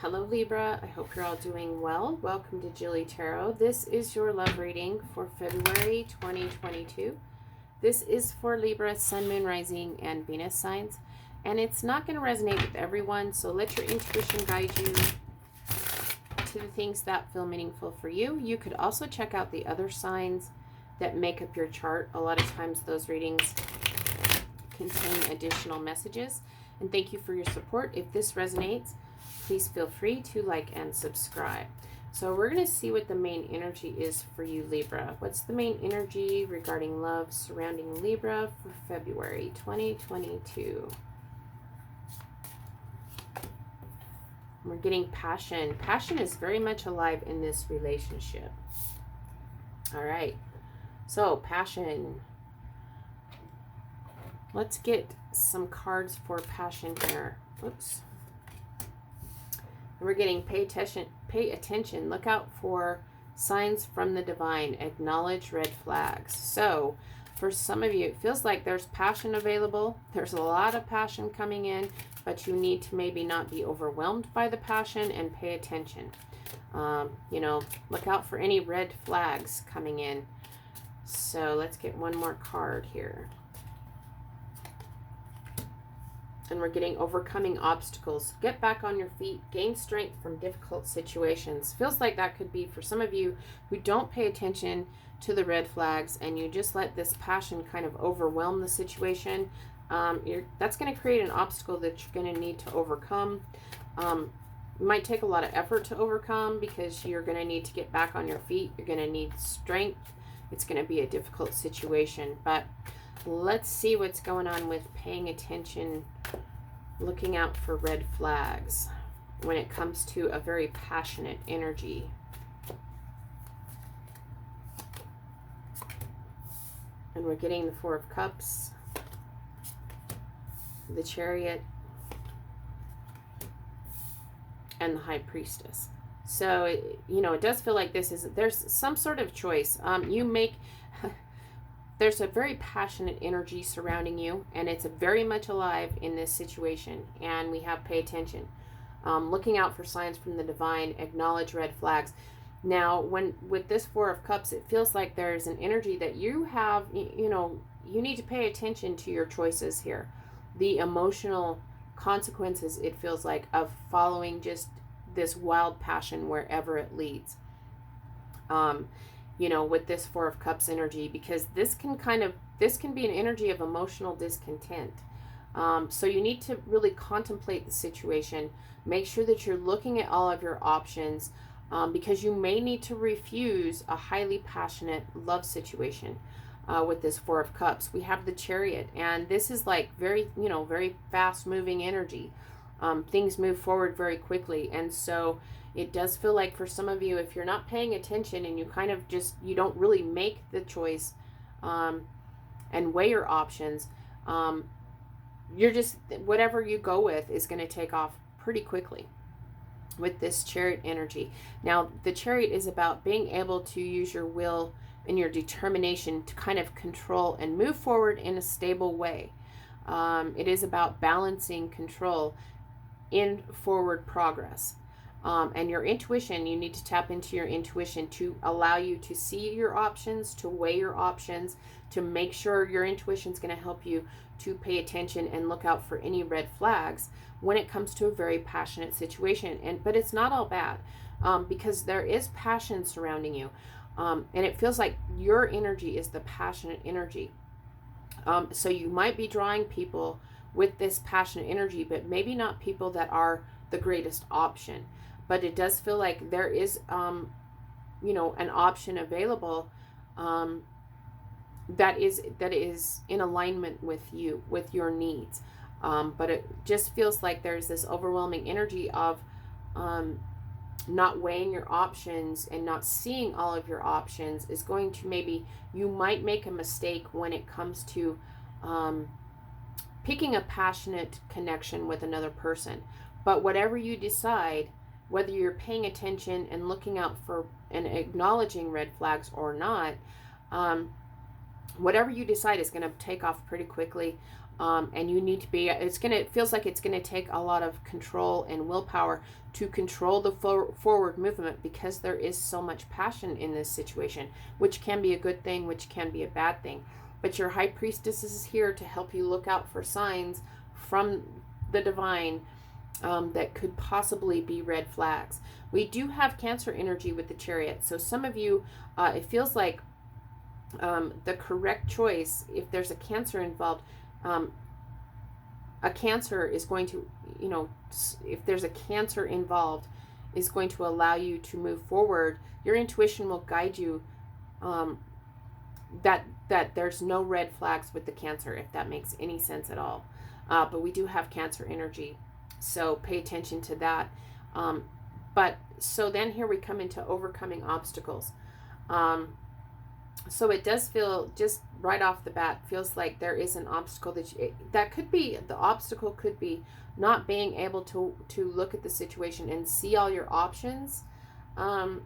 Hello Libra, I hope you're all doing well. Welcome to JilleTarot. This is your love reading for February 2022. This is for Libra, Sun, Moon, Rising, and Venus signs. And it's not going to resonate with everyone, so let your intuition guide you to the things that feel meaningful for you. You could also check out the other signs that make up your chart. A lot of times those readings contain additional messages. And thank you for your support. If this resonates, please feel free to like and subscribe. So we're going to see what the main energy is for you, Libra. What's the main energy regarding love surrounding Libra for February 2022? We're getting passion. Passion is very much alive in this relationship. All right. So passion. Let's get some cards for passion here. Oops. We're getting pay attention, look out for signs from the divine, acknowledge red flags. So for some of you, it feels like there's passion available. There's a lot of passion coming in, but you need to maybe not be overwhelmed by the passion and pay attention. Look out for any red flags coming in. So let's get one more card here. And we're getting overcoming obstacles. Get back on your feet. Gain strength from difficult situations. Feels like that could be for some of you who don't pay attention to the red flags and you just let this passion kind of overwhelm the situation. That's going to create an obstacle that you're going to need to overcome. It might take a lot of effort to overcome because you're going to need to get back on your feet. You're going to need strength. It's going to be a difficult situation. But let's see what's going on with paying attention, looking out for red flags when it comes to a very passionate energy. And we're getting the Four of Cups, the Chariot, and the High Priestess. So, it does feel like there's some sort of choice. There's a very passionate energy surrounding you, and it's very much alive in this situation, and we have pay attention. Looking out for signs from the divine, acknowledge red flags. Now, with this Four of Cups, it feels like there's an energy that you have, you need to pay attention to your choices here. The emotional consequences, it feels like, of following just this wild passion wherever it leads. With this Four of Cups energy, because this can be an energy of emotional discontent. So you need to really contemplate the situation. Make sure that you're looking at all of your options, because you may need to refuse a highly passionate love situation. With this Four of Cups, we have the Chariot, and this is like very fast moving energy. Things move forward very quickly, and so it does feel like for some of you, if you're not paying attention and you kind of you don't really make the choice and weigh your options, you're just, whatever you go with is going to take off pretty quickly with this Chariot energy. Now, the Chariot is about being able to use your will and your determination to kind of control and move forward in a stable way. It is about balancing control in forward progress. And your intuition, you need to tap into your intuition to allow you to see your options, to weigh your options, to make sure your intuition is going to help you to pay attention and look out for any red flags when it comes to a very passionate situation. But it's not all bad, because there is passion surrounding you. And it feels like your energy is the passionate energy. So you might be drawing people with this passionate energy, but maybe not people that are the greatest option. But it does feel like there is, an option available that is in alignment with you, with your needs. But it just feels like there's this overwhelming energy of not weighing your options and not seeing all of your options is going to you might make a mistake when it comes to picking a passionate connection with another person. But whatever you decide, whether you're paying attention and looking out for and acknowledging red flags or not, whatever you decide is going to take off pretty quickly. And you need to be, it feels like it's going to take a lot of control and willpower to control the forward movement, because there is so much passion in this situation, which can be a good thing, which can be a bad thing. But your high priestess is here to help you look out for signs from the divine that could possibly be red flags. We do have Cancer energy with the Chariot. So some of you, it feels like the correct choice, if there's a Cancer involved, a Cancer is going to, if there's a Cancer involved, is going to allow you to move forward. Your intuition will guide you that there's no red flags with the Cancer, if that makes any sense at all. But we do have Cancer energy, so pay attention to that. But so then here we come into overcoming obstacles. So it does feel, just right off the bat, feels like there is an obstacle that could be, the obstacle could be not being able to look at the situation and see all your options. And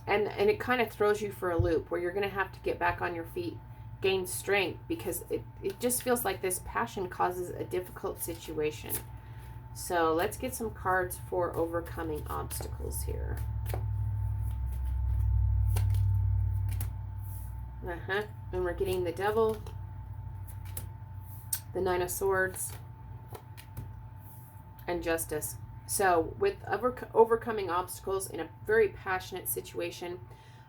it kind of throws you for a loop where you're going to have to get back on your feet, gain strength, because it just feels like this passion causes a difficult situation. So let's get some cards for overcoming obstacles here. And we're getting the Devil, the Nine of Swords, and Justice. So with overcoming obstacles in a very passionate situation,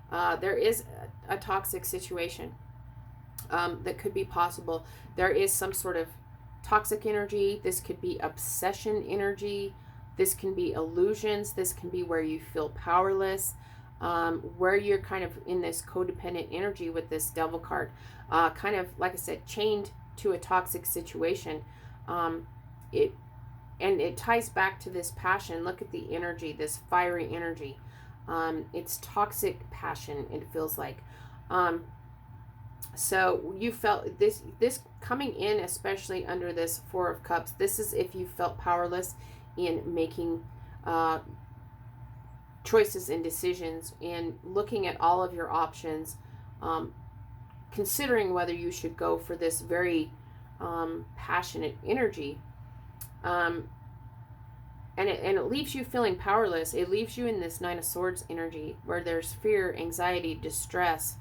there is a toxic situation that could be possible. There is some sort of toxic energy. This could be obsession energy. This can be illusions. This can be where you feel powerless. Where you're kind of in this codependent energy with this Devil card, kind of, like I said, chained to a toxic situation. It ties back to this passion. Look at the energy, this fiery energy. It's toxic passion, it feels like. So you felt this coming in, especially under this Four of Cups. This is if you felt powerless in making choices and decisions, and looking at all of your options, considering whether you should go for this very passionate energy, and it leaves you feeling powerless. It leaves you in this Nine of Swords energy where there's fear, anxiety, distress.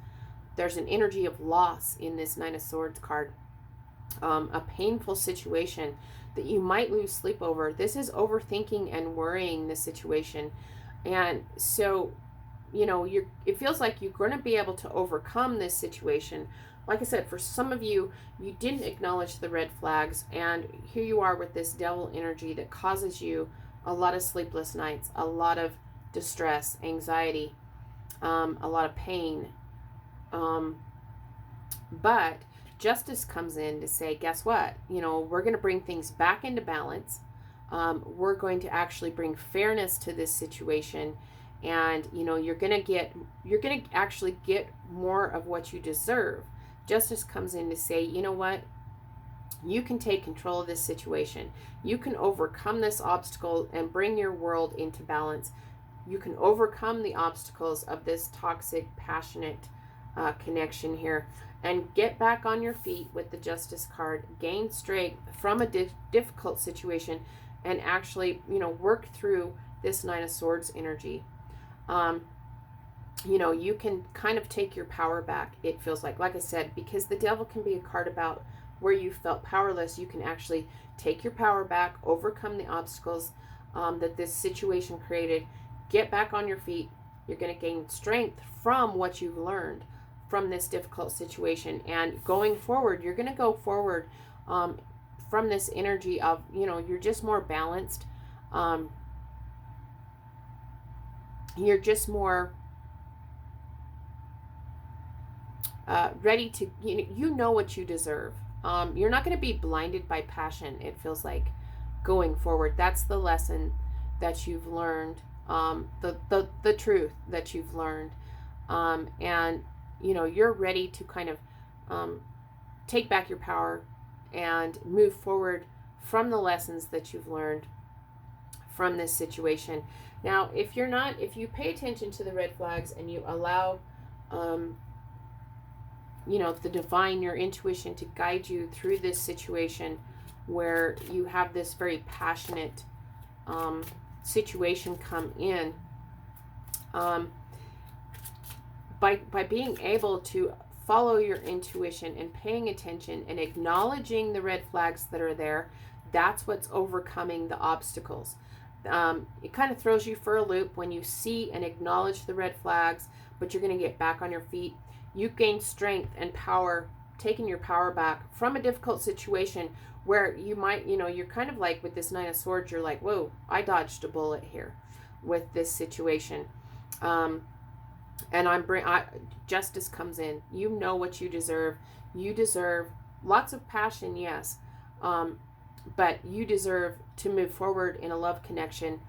There's an energy of loss in this Nine of Swords card, a painful situation that you might lose sleep over. This is overthinking and worrying the situation. And so, it feels like you're going to be able to overcome this situation. Like I said, for some of you, you didn't acknowledge the red flags, and here you are with this Devil energy that causes you a lot of sleepless nights, a lot of distress, anxiety, a lot of pain. But Justice comes in to say, guess what? We're going to bring things back into balance. We're going to actually bring fairness to this situation, and you're going to actually get more of what you deserve. Justice comes in to say, you know what? You can take control of this situation. You can overcome this obstacle and bring your world into balance. You can overcome the obstacles of this toxic, passionate connection here, and get back on your feet with the Justice card. Gain strength from a difficult situation, and actually, work through this Nine of Swords energy. You can kind of take your power back, it feels like I said, because the Devil can be a card about where you felt powerless. You can actually take your power back, overcome the obstacles that this situation created, get back on your feet. You're going to gain strength from what you've learned from this difficult situation, and going forward, you're going to go forward from this energy of, you're just more balanced. You're just more ready to, you know what you deserve. You're not going to be blinded by passion, it feels like, going forward. That's the lesson that you've learned, the truth that you've learned. And, you're ready to kind of take back your power and move forward from the lessons that you've learned from this situation. Now, if you pay attention to the red flags and you allow, the divine, your intuition, to guide you through this situation where you have this very passionate situation come in. By being able to follow your intuition and paying attention and acknowledging the red flags that are there, that's what's overcoming the obstacles. It kind of throws you for a loop when you see and acknowledge the red flags, but you're going to get back on your feet. You gain strength and power, taking your power back from a difficult situation where you might, you're kind of like with this Nine of Swords, you're like, whoa, I dodged a bullet here with this situation. And justice comes in. You know what you deserve. You deserve lots of passion, yes. But you deserve to move forward in a love connection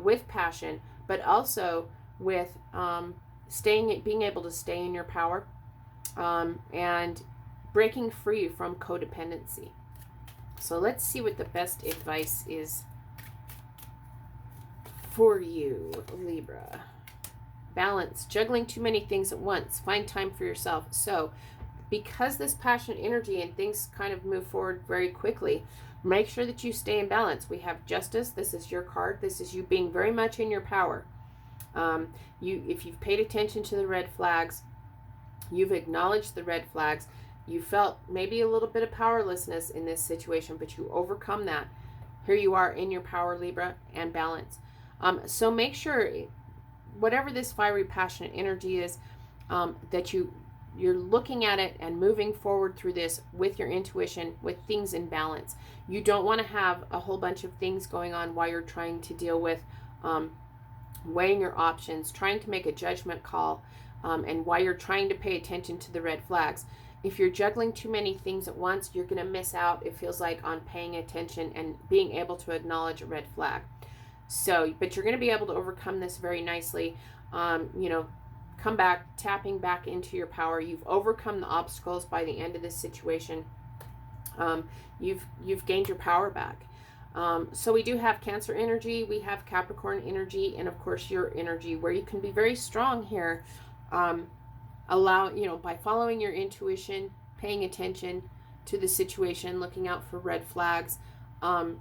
with passion, but also with being able to stay in your power and breaking free from codependency. So let's see what the best advice is for you, Libra. Balance, juggling too many things at once. Find time for yourself. So because this passionate energy and things kind of move forward very quickly, make sure that you stay in balance. We have Justice. This is your card. This is you being very much in your power. If you've paid attention to the red flags, you've acknowledged the red flags, you felt maybe a little bit of powerlessness in this situation, but you overcome that. Here you are in your power, Libra, and balance. So make sure, whatever this fiery, passionate energy is, that you're looking at it and moving forward through this with your intuition, with things in balance. You don't want to have a whole bunch of things going on while you're trying to deal with weighing your options, trying to make a judgment call, and while you're trying to pay attention to the red flags. If you're juggling too many things at once, you're going to miss out, it feels like, on paying attention and being able to acknowledge a red flag. So, but you're going to be able to overcome this very nicely. Come back, tapping back into your power. You've overcome the obstacles by the end of this situation. You've gained your power back. So we do have Cancer energy, we have Capricorn energy, and of course your energy, where you can be very strong here. By following your intuition, paying attention to the situation, looking out for red flags, and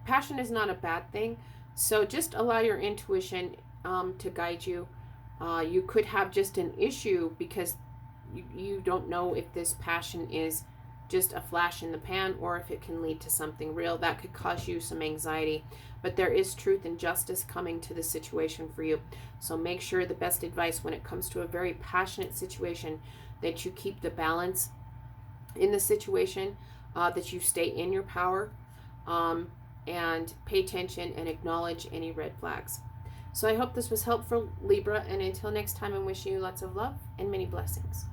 passion is not a bad thing. So just allow your intuition to guide you. You could have just an issue because you don't know if this passion is just a flash in the pan or if it can lead to something real. That could cause you some anxiety. But there is truth and justice coming to the situation for you. So make sure, the best advice when it comes to a very passionate situation, that you keep the balance in the situation, that you stay in your power, and pay attention and acknowledge any red flags. So I hope this was helpful, Libra, and until next time, I'm wishing you lots of love and many blessings.